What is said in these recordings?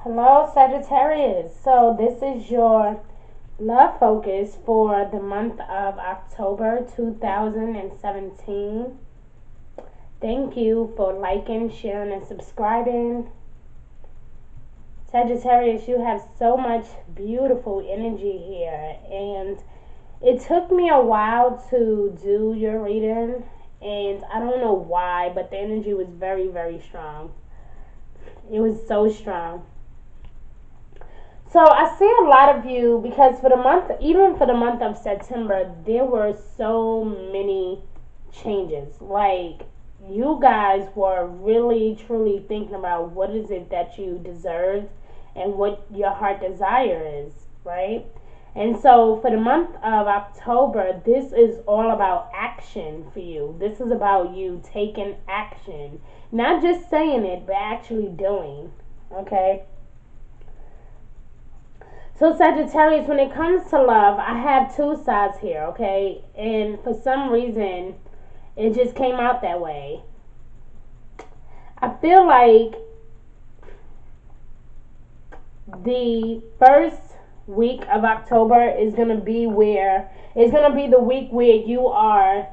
Hello, Sagittarius. So, this is your love focus for the month of October 2017. Thank you for liking, sharing, and subscribing. Sagittarius, you have so much beautiful energy here, and it took me a while to do your reading, and I don't know why, but the energy was very, very strong. It was so strong. So I see a lot of you because for the month, even for the month of September, there were so many changes. Like you guys were really truly thinking about what is it that you deserve and what your heart desire is, right? And so for the month of October, this is all about action for you. This is about you taking action, not just saying it, but actually doing. Okay? So Sagittarius, when it comes to love, I have two sides here, okay? And for some reason, it just came out that way. I feel like the first week of October is going to be the week where you are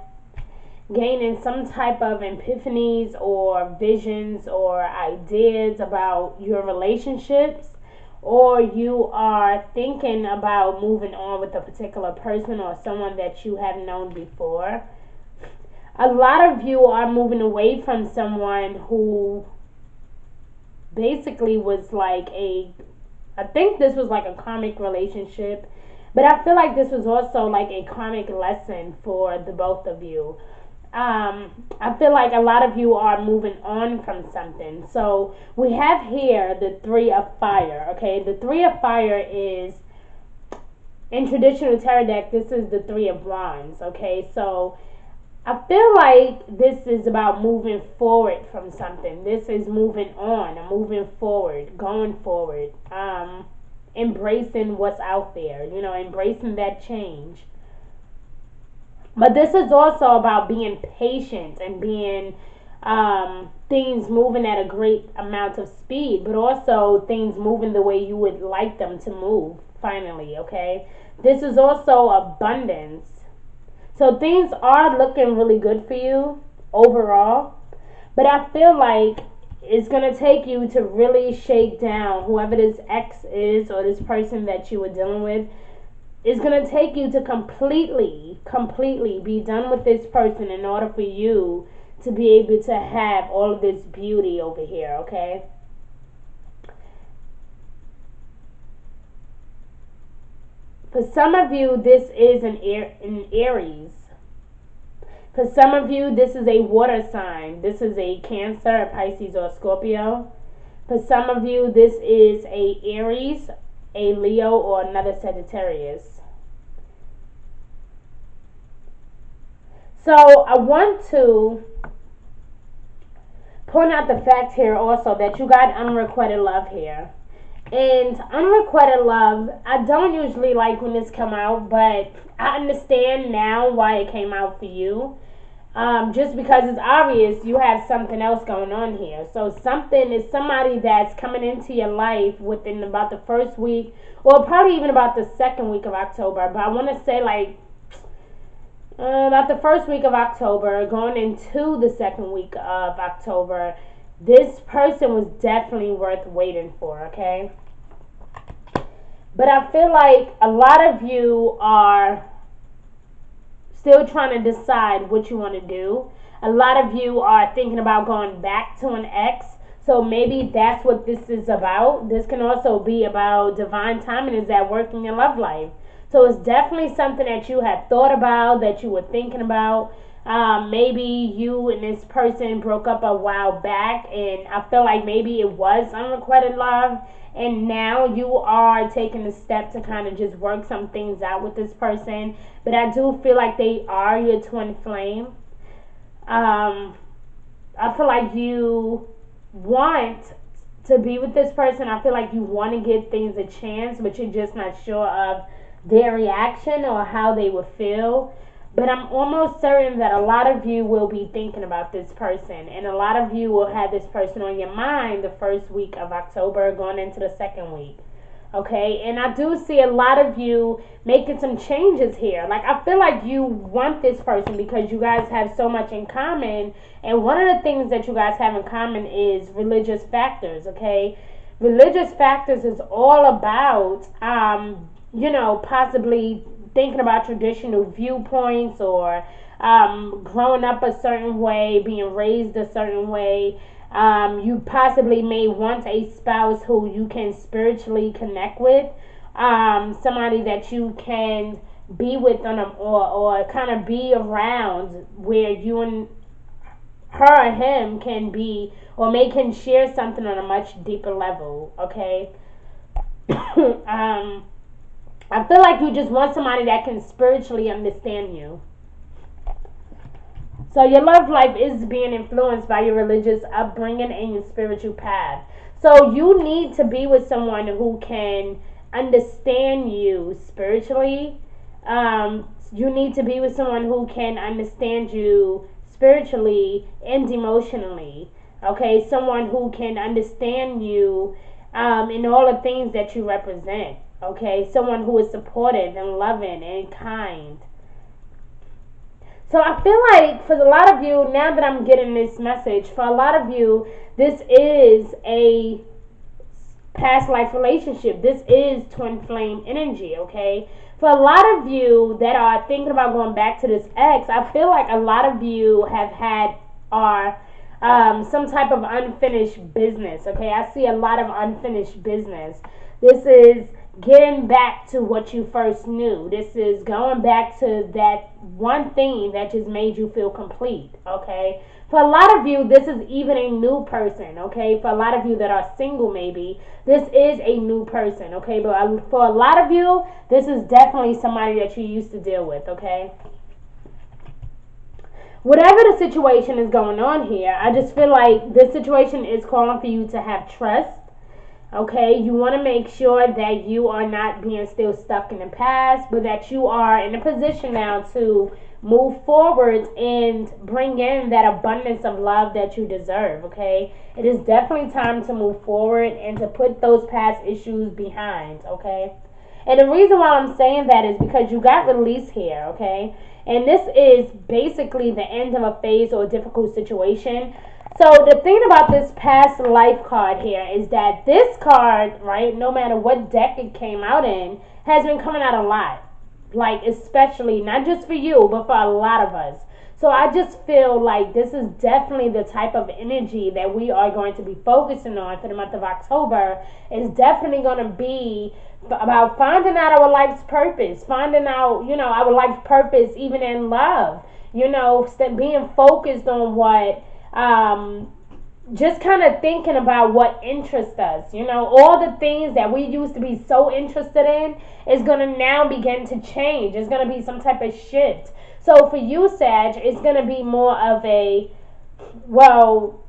gaining some type of epiphanies or visions or ideas about your relationships, or you are thinking about moving on with a particular person or someone that you have known before. A lot of you are moving away from someone who basically was I think this was like a karmic relationship, but I feel like this was also like a karmic lesson for the both of you. I feel like a lot of you are moving on from something. So we have here the Three of Fire. Okay, the Three of Fire is in traditional tarot deck. This is the Three of Wands. Okay, so I feel like this is about moving forward from something. This is moving on, moving forward, going forward, embracing what's out there. Embracing that change. But this is also about being patient and being things moving at a great amount of speed, but also things moving the way you would like them to move, finally, okay? This is also abundance. So things are looking really good for you overall, but I feel like it's going to take you to really shake down whoever this ex is or this person that you were dealing with. It's going to take you to completely be done with this person in order for you to be able to have all of this beauty over here, okay? For some of you, this is an Aries. For some of you, this is a water sign. This is a Cancer, a Pisces, or a Scorpio. For some of you, this is a Aries, a Leo, or another Sagittarius. So I want to point out the fact here also that you got unrequited love here. And unrequited love, I don't usually like when this come out, but I understand now why it came out for you. Just because it's obvious you have something else going on here. So something is somebody that's coming into your life within about the first week, or probably even about the second week of October. But I want to say about the first week of October, going into the second week of October, this person was definitely worth waiting for, okay? But I feel like a lot of you are still trying to decide what you want to do. A lot of you are thinking about going back to an ex. So maybe that's what this is about. This can also be about divine timing is at work in your love life. So it's definitely something that you have thought about, that you were thinking about. Maybe you and this person broke up a while back, and I feel like maybe it was unrequited love, and now you are taking the step to kind of just work some things out with this person. But I do feel like they are your twin flame. I feel like you want to be with this person. I feel like you want to give things a chance, but you're just not sure of their reaction or how they would feel. But I'm almost certain that a lot of you will be thinking about this person, and a lot of you will have this person on your mind the first week of October going into the second week. Okay, and I do see a lot of you making some changes here. Like, I feel like you want this person because you guys have so much in common, and one of the things that you guys have in common is religious factors. Okay, religious factors is all about possibly thinking about traditional viewpoints, or growing up a certain way, being raised a certain way. You possibly may want a spouse who you can spiritually connect with, somebody that you can be with on or kind of be around, where you and her or him can be, or can share something on a much deeper level. Okay. I feel like you just want somebody that can spiritually understand you. So your love life is being influenced by your religious upbringing and your spiritual path. So you need to be with someone who can understand you spiritually. You need to be with someone who can understand you spiritually and emotionally. Okay, someone who can understand you in all the things that you represent. Okay, someone who is supportive and loving and kind. So I feel like for a lot of you, now that I'm getting this message, for a lot of you, this is a past life relationship. This is twin flame energy, okay? For a lot of you that are thinking about going back to this ex, I feel like a lot of you have had some type of unfinished business, okay? I see a lot of unfinished business. This is getting back to what you first knew. This is going back to that one thing that just made you feel complete, okay? For a lot of you, this is even a new person, okay? For a lot of you that are single, maybe, this is a new person, okay? But for a lot of you, this is definitely somebody that you used to deal with, okay? Whatever the situation is going on here, I just feel like this situation is calling for you to have trust. Okay, you want to make sure that you are not being still stuck in the past, but that you are in a position now to move forward and bring in that abundance of love that you deserve. Okay, it is definitely time to move forward and to put those past issues behind. Okay, and the reason why I'm saying that is because you got release here. Okay, and this is basically the end of a phase or a difficult situation. So the thing about this past life card here is that this card, right, no matter what deck it came out in, has been coming out a lot. Like, especially, not just for you, but for a lot of us. So I just feel like this is definitely the type of energy that we are going to be focusing on for the month of October. It's definitely going to be about finding out our life's purpose, finding out, our life's purpose even in love, being focused on what just kind of thinking about what interests us. All the things that we used to be so interested in is going to now begin to change. It's going to be some type of shift. So for you, Sag, it's going to be more of a, well,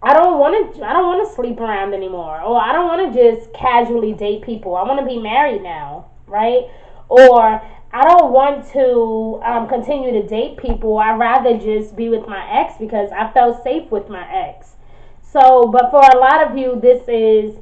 I don't want to sleep around anymore, or I don't want to just casually date people. I want to be married now, right? Or I don't want to continue to date people. I'd rather just be with my ex because I felt safe with my ex. So, but for a lot of you, this is,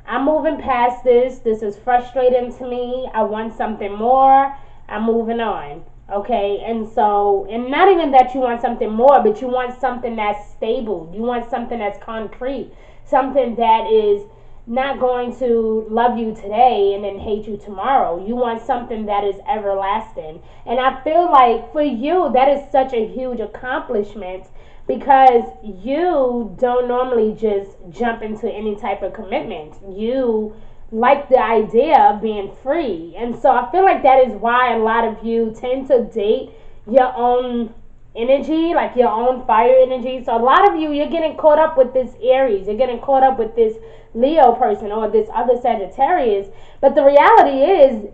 I'm moving past this. This is frustrating to me. I want something more. I'm moving on. Okay, and so, and not even that you want something more, but you want something that's stable. You want something that's concrete. Something that is not going to love you today and then hate you tomorrow. You want something that is everlasting. And I feel like for you, that is such a huge accomplishment because you don't normally just jump into any type of commitment. You like the idea of being free. And so I feel like that is why a lot of you tend to date your own energy, like your own fire energy. So a lot of you, you're getting caught up with this Aries. You're getting caught up with this Leo person or this other Sagittarius. But the reality is,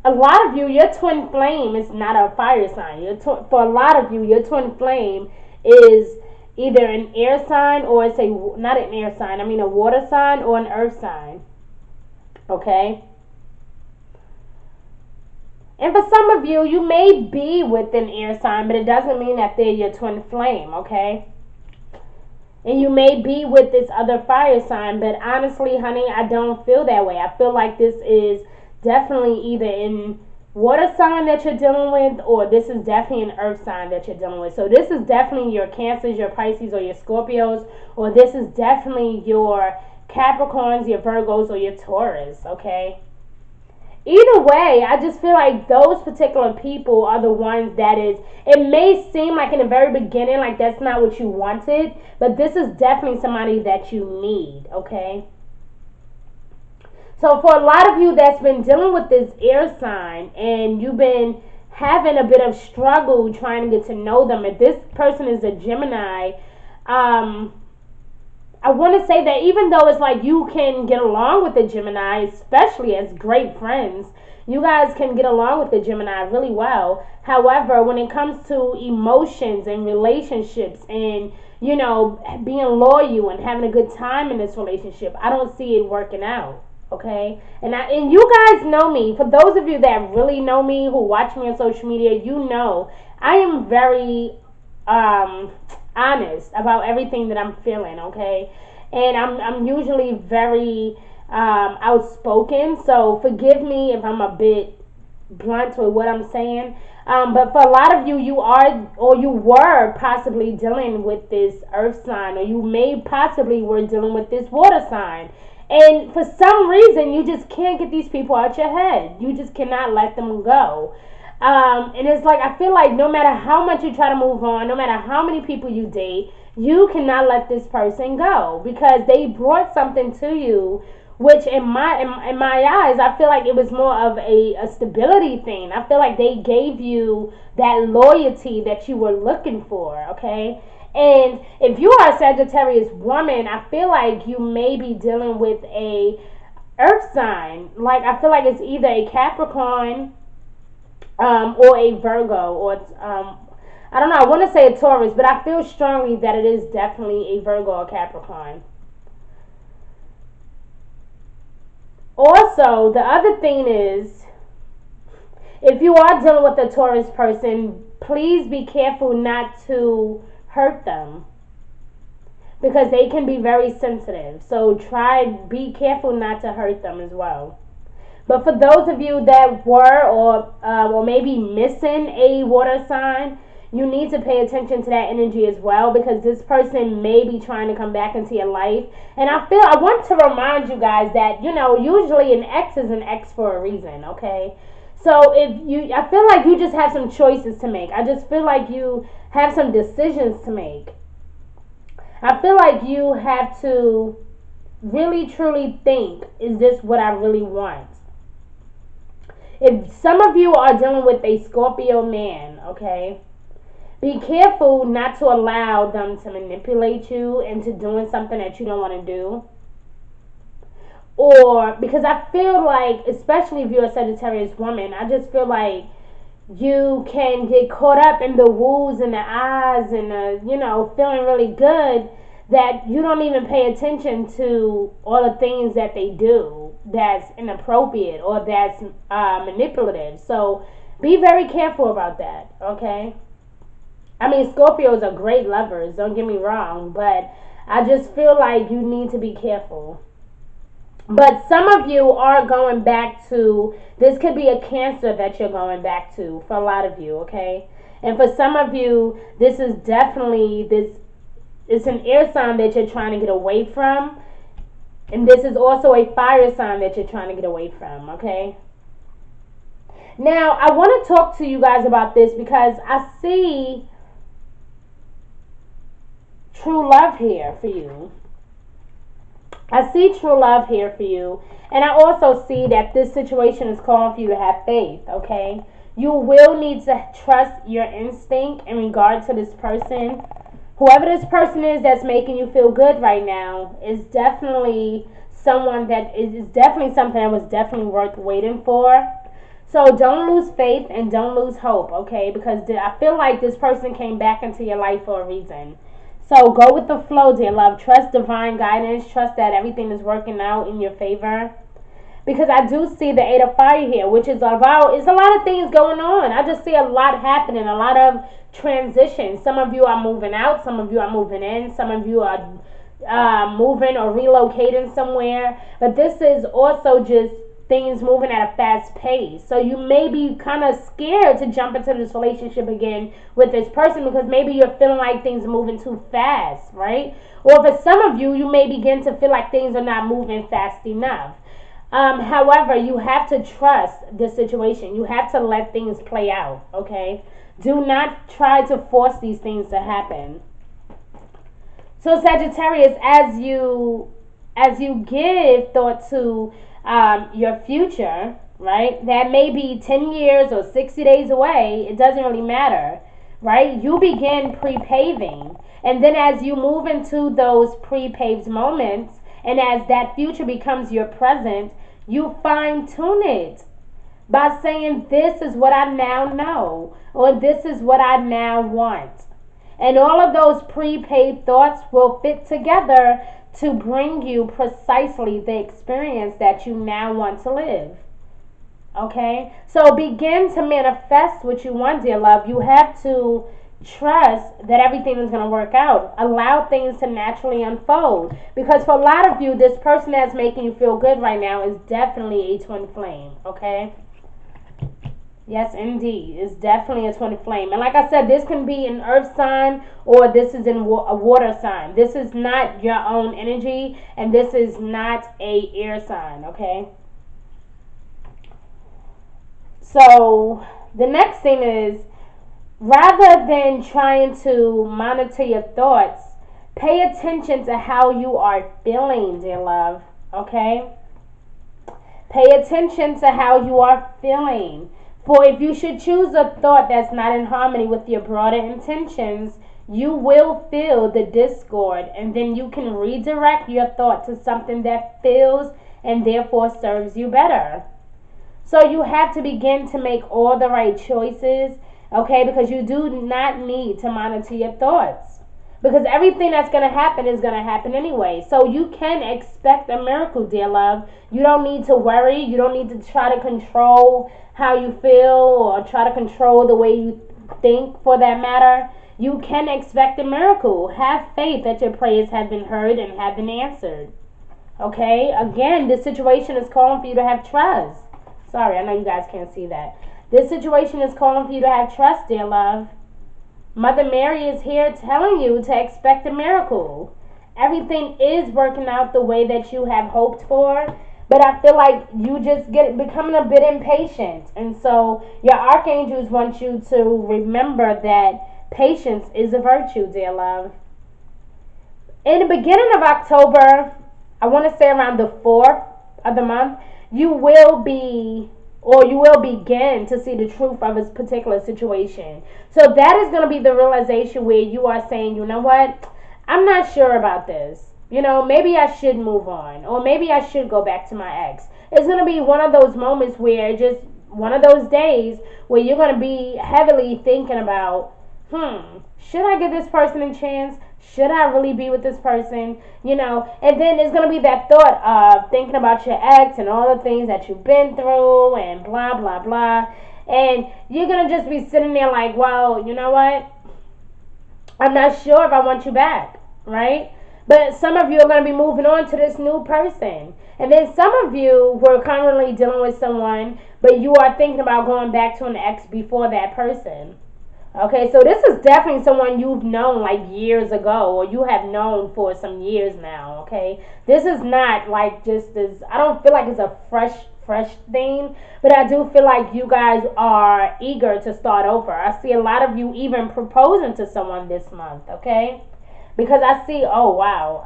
a lot of you, your twin flame is not a fire sign. For a lot of you, your twin flame is either an air sign or it's not an air sign, a water sign or an earth sign. Okay? And for some of you, you may be with an air sign, but it doesn't mean that they're your twin flame, okay? And you may be with this other fire sign, but honestly, honey, I don't feel that way. I feel like this is definitely either in water sign that you're dealing with, or this is definitely an earth sign that you're dealing with. So this is definitely your Cancers, your Pisces, or your Scorpios, or this is definitely your Capricorns, your Virgos, or your Taurus, okay? Either way, I just feel like those particular people are the ones that is, it may seem like in the very beginning like that's not what you wanted, but this is definitely somebody that you need, okay? So for a lot of you that's been dealing with this air sign and you've been having a bit of struggle trying to get to know them, if this person is a Gemini, I want to say that even though it's like you can get along with the Gemini, especially as great friends, you guys can get along with the Gemini really well. However, when it comes to emotions and relationships and, you know, being loyal and having a good time in this relationship, I don't see it working out. Okay? And you guys know me. For those of you that really know me, who watch me on social media, you know I am very honest about everything that I'm feeling, okay? And I'm usually very outspoken, so forgive me if I'm a bit blunt with what I'm saying. But for a lot of you, you are or you were possibly dealing with this earth sign, or you may possibly were dealing with this water sign. And for some reason, you just can't get these people out your head. You just cannot let them go. And it's like, I feel like no matter how much you try to move on, no matter how many people you date, you cannot let this person go because they brought something to you, which in my eyes, I feel like it was more of a stability thing. I feel like they gave you that loyalty that you were looking for, okay? And if you are a Sagittarius woman, I feel like you may be dealing with a earth sign. Like, I feel like it's either a Capricorn or a Virgo, or I don't know, I want to say a Taurus, but I feel strongly that it is definitely a Virgo or Capricorn. Also, the other thing is, if you are dealing with a Taurus person, please be careful not to hurt them, because they can be very sensitive. So be careful not to hurt them as well. But for those of you that were or maybe missing a water sign, you need to pay attention to that energy as well, because this person may be trying to come back into your life. And I want to remind you guys that, you know, usually an ex is an ex for a reason, okay? So I feel like you just have some choices to make. I just feel like you have some decisions to make. I feel like you have to really truly think, is this what I really want? If some of you are dealing with a Scorpio man, okay, be careful not to allow them to manipulate you into doing something that you don't want to do. Or, because I feel like, especially if you're a Sagittarius woman, I just feel like you can get caught up in the woos and the ahs and the, you know, feeling really good, that you don't even pay attention to all the things that they do that's inappropriate or that's manipulative. So be very careful about that, okay? I mean, Scorpios are great lovers, don't get me wrong, but I just feel like you need to be careful. But some of you are going back to, this could be a Cancer that you're going back to for a lot of you, okay? And for some of you, this is definitely, it's an air sign that you're trying to get away from. And this is also a fire sign that you're trying to get away from, okay? Now, I want to talk to you guys about this because I see true love here for you. I see true love here for you. And I also see that this situation is calling for you to have faith, okay? You will need to trust your instinct in regard to this person. Whoever this person is that's making you feel good right now is definitely someone that is definitely something that was definitely worth waiting for. So don't lose faith and don't lose hope, okay? Because I feel like this person came back into your life for a reason. So go with the flow, dear love. Trust divine guidance. Trust that everything is working out in your favor. Because I do see the Eight of Fire here, which is about, it's a lot of things going on. I just see a lot happening, a lot of transition. Some of you are moving out, some of you are moving in, some of you are moving or relocating somewhere. But this is also just things moving at a fast pace. So you may be kind of scared to jump into this relationship again with this person because maybe you're feeling like things are moving too fast, right? Or for some of you, you may begin to feel like things are not moving fast enough. However, you have to trust the situation. You have to let things play out, okay? Do not try to force these things to happen. So Sagittarius, as you give thought to your future, right? That may be 10 years or 60 days away. It doesn't really matter, right? You begin pre-paving. And then as you move into those pre-paved moments, and as that future becomes your present, you fine-tune it by saying, this is what I now know, or this is what I now want. And all of those pre-paved thoughts will fit together to bring you precisely the experience that you now want to live. Okay? So begin to manifest what you want, dear love. You have to trust that everything is going to work out. Allow things to naturally unfold. Because for a lot of you, this person that's making you feel good right now is definitely a twin flame. Okay? Yes, indeed. It's definitely a twin flame. And like I said, this can be an earth sign or this is in a water sign. This is not your own energy and this is not a air sign, okay? So the next thing is, rather than trying to monitor your thoughts, pay attention to how you are feeling, dear love, okay? Pay attention to how you are feeling. For if you should choose a thought that's not in harmony with your broader intentions, you will feel the discord, and then you can redirect your thought to something that feels and therefore serves you better. So you have to begin to make all the right choices, okay, because you do not need to monitor your thoughts. Because everything that's going to happen is going to happen anyway. So you can expect a miracle, dear love. You don't need to worry. You don't need to try to control how you feel or try to control the way you think, for that matter. You can expect a miracle. Have faith that your prayers have been heard and have been answered. Okay? Again, this situation is calling for you to have trust. Sorry, I know you guys can't see that. This situation is calling for you to have trust, dear love. Mother Mary is here telling you to expect a miracle. Everything is working out the way that you have hoped for, but I feel like you just becoming a bit impatient. And so your archangels want you to remember that patience is a virtue, dear love. In the beginning of October, I want to say around the 4th of the month, you will begin to see the truth of this particular situation. So that is going to be the realization where you are saying, you know what, I'm not sure about this. You know, maybe I should move on, or maybe I should go back to my ex. It's going to be one of those moments where, just one of those days where you're going to be heavily thinking about, should I give this person a chance? Should I really be with this person? You know, and then it's going to be that thought of thinking about your ex and all the things that you've been through and blah, blah, blah. And you're going to just be sitting there like, well, you know what? I'm not sure if I want you back, right? But some of you are going to be moving on to this new person. And then some of you were currently dealing with someone, but you are thinking about going back to an ex before that person. Okay, so this is definitely someone you've known like years ago, or you have known for some years now, okay? This is not like just this, I don't feel like it's a fresh thing, but I do feel like you guys are eager to start over. I see a lot of you even proposing to someone this month, okay? Because I see, oh wow,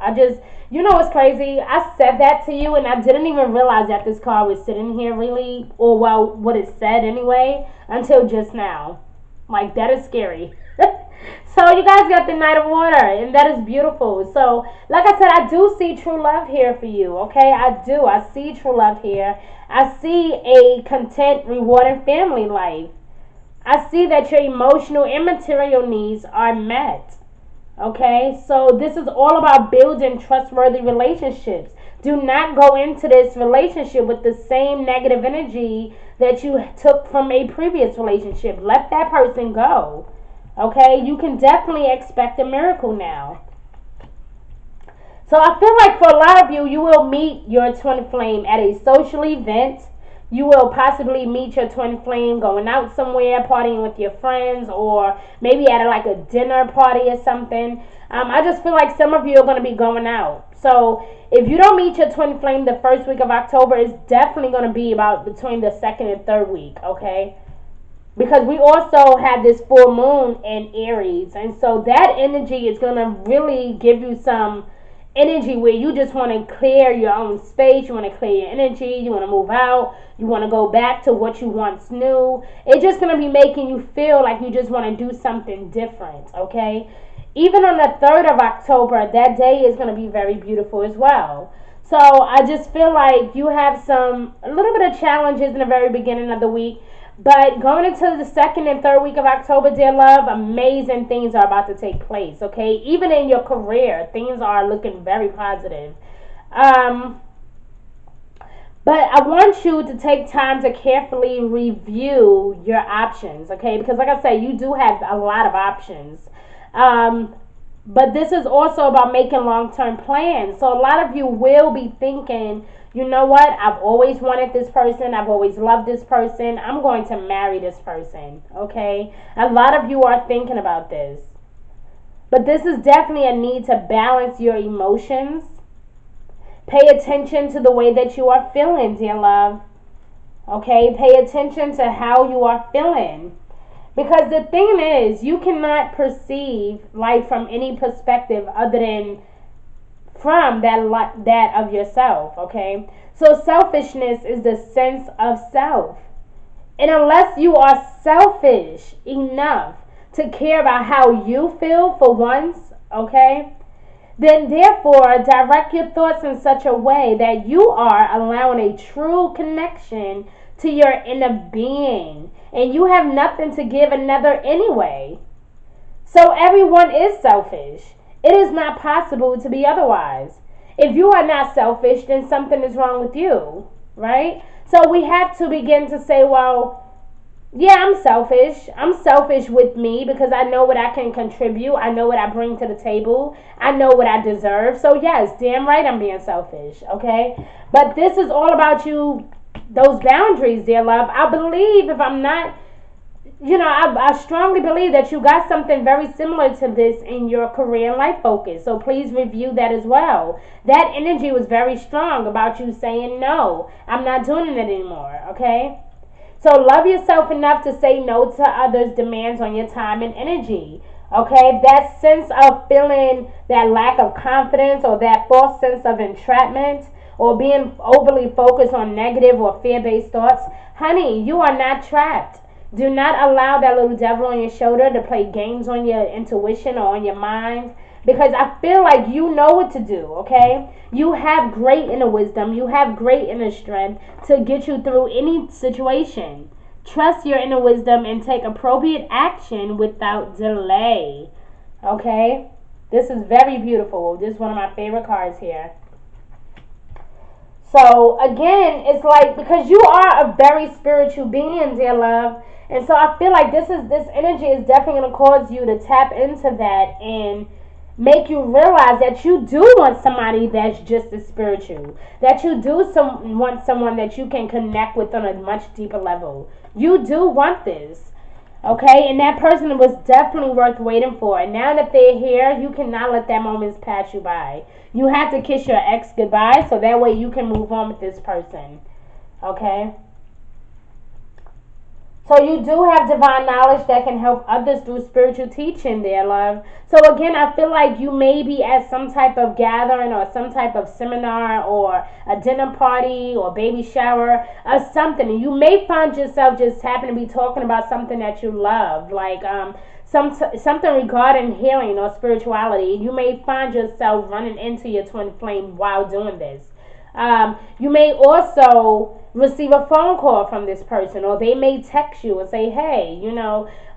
you know what's crazy? I said that to you and I didn't even realize that this card was sitting here really, or well, what it said anyway, until just now. Like, that is scary. So you guys got the Knight of Water, and that is beautiful. So, like I said, I do see true love here for you, okay? I do. I see true love here. I see a content, rewarding family life. I see that your emotional and material needs are met, okay? So this is all about building trustworthy relationships. Do not go into this relationship with the same negative energy that you took from a previous relationship. Let that person go. Okay? You can definitely expect a miracle now. So I feel like for a lot of you, you will meet your twin flame at a social event. You will possibly meet your twin flame going out somewhere, partying with your friends, or maybe at like a dinner party or something. I just feel like some of you are going to be going out. So if you don't meet your twin flame the first week of October, it's definitely going to be about between the second and third week, okay? Because we also have this full moon in Aries, and so that energy is going to really give you some energy where you just want to clear your own space, you want to clear your energy, you want to move out, you want to go back to what you once knew. It's just going to be making you feel like you just want to do something different, okay? Even on the 3rd of October, that day is going to be very beautiful as well. So I just feel like you have a little bit of challenges in the very beginning of the week. But going into the 2nd and 3rd week of October, dear love, amazing things are about to take place, okay? Even in your career, things are looking very positive. But I want you to take time to carefully review your options, okay? Because like I said, you do have a lot of options. But this is also about making long-term plans. So a lot of you will be thinking, you know what, I've always wanted this person, I've always loved this person, I'm going to marry this person, okay? A lot of you are thinking about this. But this is definitely a need to balance your emotions. Pay attention to the way that you are feeling, dear love. Okay, pay attention to how you are feeling. Because the thing is, you cannot perceive life from any perspective other than from that of yourself, okay? So selfishness is the sense of self. And unless you are selfish enough to care about how you feel for once, okay, then therefore direct your thoughts in such a way that you are allowing a true connection to your inner being. And you have nothing to give another anyway. So everyone is selfish. It is not possible to be otherwise. If you are not selfish, then something is wrong with you, right? So we have to begin to say, well, yeah, I'm selfish. I'm selfish with me because I know what I can contribute. I know what I bring to the table. I know what I deserve. So yes, damn right I'm being selfish, okay? But this is all about you, those boundaries, dear love. I believe if I'm not... I strongly believe that you got something very similar to this in your career and life focus. So please review that as well. That energy was very strong about you saying, no, I'm not doing it anymore, okay? So love yourself enough to say no to others' demands on your time and energy, okay? That sense of feeling that lack of confidence or that false sense of entrapment or being overly focused on negative or fear-based thoughts, honey, you are not trapped. Do not allow that little devil on your shoulder to play games on your intuition or on your mind, because I feel like you know what to do, okay? You have great inner wisdom. You have great inner strength to get you through any situation. Trust your inner wisdom and take appropriate action without delay, okay? This is very beautiful. This is one of my favorite cards here. So, again, it's like, because you are a very spiritual being, dear love. And so I feel like this energy is definitely going to cause you to tap into that and make you realize that you do want somebody that's just as spiritual. That you do want someone that you can connect with on a much deeper level. You do want this. Okay? And that person was definitely worth waiting for. And now that they're here, you cannot let that moment pass you by. You have to kiss your ex goodbye so that way you can move on with this person. Okay? So you do have divine knowledge that can help others through spiritual teaching, dear love. So again, I feel like you may be at some type of gathering or some type of seminar or a dinner party or baby shower or something. You may find yourself just happen to be talking about something that you love, like something regarding healing or spirituality. You may find yourself running into your twin flame while doing this. You may also receive a phone call from this person, or they may text you and say, hey,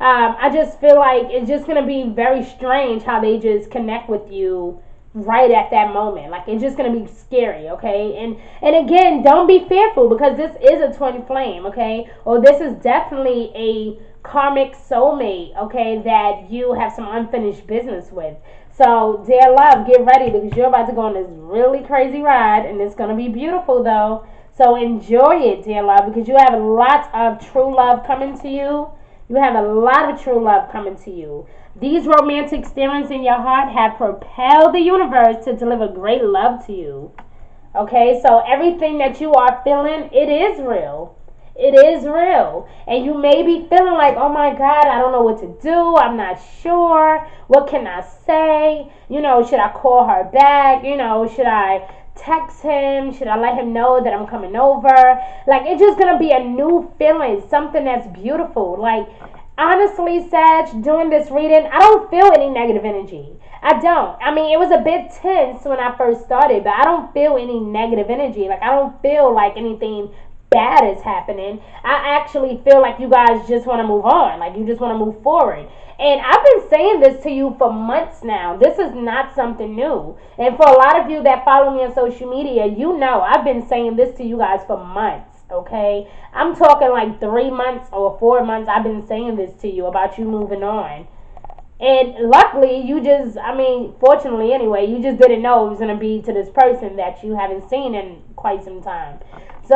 I just feel like it's just going to be very strange how they just connect with you right at that moment. Like, it's just gonna be scary, okay? And again, don't be fearful, because this is a twin flame, okay? Or this is definitely a karmic soulmate, okay, that you have some unfinished business with. So, dear love, get ready, because you're about to go on this really crazy ride, and it's gonna be beautiful though. So enjoy it, dear love, because you have a lot of true love coming to you. You have a lot of true love coming to you. These romantic stirrings in your heart have propelled the universe to deliver great love to you. Okay, so everything that you are feeling, it is real. It is real. And you may be feeling like, oh my God, I don't know what to do. I'm not sure. What can I say? Should I call her back? Should I text him? Should I let him know that I'm coming over? Like, it's just going to be a new feeling, something that's beautiful. Like, honestly, Sag, doing this reading, I don't feel any negative energy. I don't. I mean, it was a bit tense when I first started, but I don't feel any negative energy. Like, I don't feel like anything bad is happening. I actually feel like you guys just want to move on. Like, you just want to move forward. And I've been saying this to you for months now. This is not something new. And for a lot of you that follow me on social media, I've been saying this to you guys for months, okay? I'm talking like 3 months or 4 months. I've been saying this to you about you moving on. And luckily, fortunately anyway, you just didn't know it was going to be to this person that you haven't seen in quite some time. So,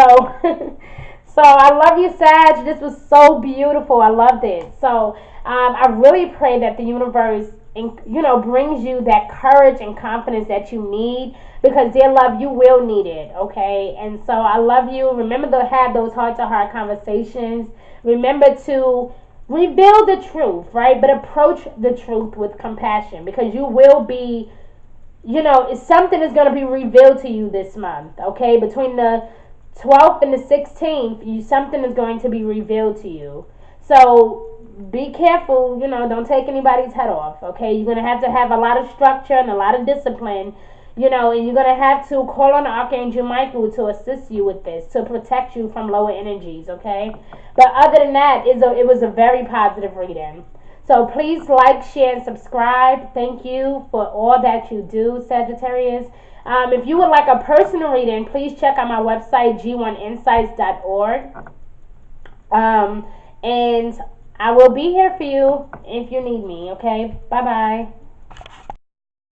so I love you, Sag. This was so beautiful. I loved it. So, I really pray that the universe, brings you that courage and confidence that you need, because, dear love, you will need it, okay? And so I love you. Remember to have those heart-to-heart conversations. Remember to reveal the truth, right? But approach the truth with compassion, because you will be, something is going to be revealed to you this month, okay? Between the 12th and the 16th, something is going to be revealed to you. So be careful, don't take anybody's head off, okay? You're going to have a lot of structure and a lot of discipline, and you're going to have to call on Archangel Michael to assist you with this, to protect you from lower energies, okay? But other than that, it was a very positive reading. So please like, share, and subscribe. Thank you for all that you do, Sagittarius. If you would like a personal reading, please check out my website, g1insights.org. And I will be here for you if you need me, okay? Bye-bye.